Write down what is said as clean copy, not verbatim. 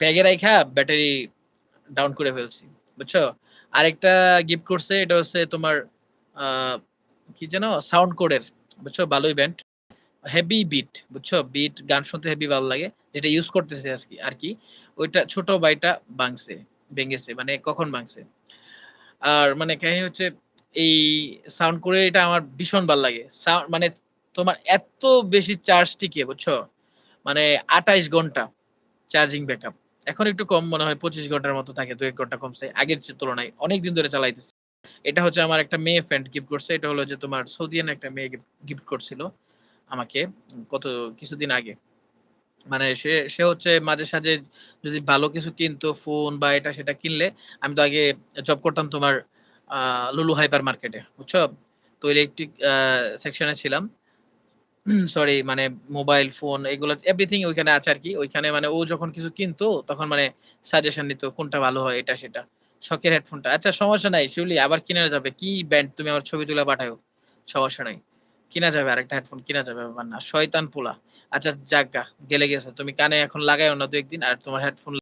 ব্যাগে রাইখা battery down করে ফেলছি। বুঝছো? আরেকটা গিফট করছে এটা হচ্ছে তোমার আ কি যেন? সাউন্ড কোডের। বুঝছো? ভালোই ব্যান্ড। হেভি বিট, বুঝছো? বিট গান শুনতে হেভি ভালো লাগে। যেটা ইউজ করতেছি আরকি। ওইটা ছোট ভাইটা ভেঙেছে। মানে কখন ভাঙছে? আর মানে কাহিনী হচ্ছে এই সাউন্ড করে এটা আমার ভীষণ ভাল লাগে। মানে তোমার এত বেশি চার্জ টিকে, বুঝছো? মানে ২৮ ঘন্টা চার্জিং ব্যাকআপ। এখন একটু কম মনে হয় ২৫ ঘন্টার মতো থাকে। ২-১ ঘন্টা কমছে। আগের তুলনায় অনেকদিন ধরে চালাইতেছি। এটা হচ্ছে আমার একটা মেয়ে ফ্রেন্ড গিফট করছে। এটা হলো যে তোমার সৌদিয়ান একটা মেয়ে গিফট করছিল আমাকে গত কিছুদিন আগে। মানে সে হচ্ছে মাঝে সাঝে যদি ভালো কিছু কিনতো ফোন বা এটা সেটা কিনলে আমি তো আগে জব করতাম তোমার আ লুলু হাইপার মার্কেটে। বুঝছো? তো ইলেকট্রিক সেকশনে ছিলাম। সরি মানে মোবাইল ফোন এগুলো এভরিথিং ওইখানে আছে আরকি। ওইখানে মানে ও যখন কিছু কিনতো তখন মানে সাজেশন নিত কোনটা ভালো হয় এটা সেটা। শখের হেডফোনটা। আচ্ছা সমস্যা নাই শিউলি আবার কিনা যাবে। কি ব্র্যান্ড তুমি আমার ছবি তুলে পাঠায়ো। সমস্যা নাই। কিনা যাবে আরেকটা হেডফোন কিনা যাবে ব্যাপার না। শয়তান পোলা। আচ্ছা যাগ্গা গেলে গেছে। তুমি কানে এখন লাগাইও না ২-১ দিন আর তোমার হেডফোন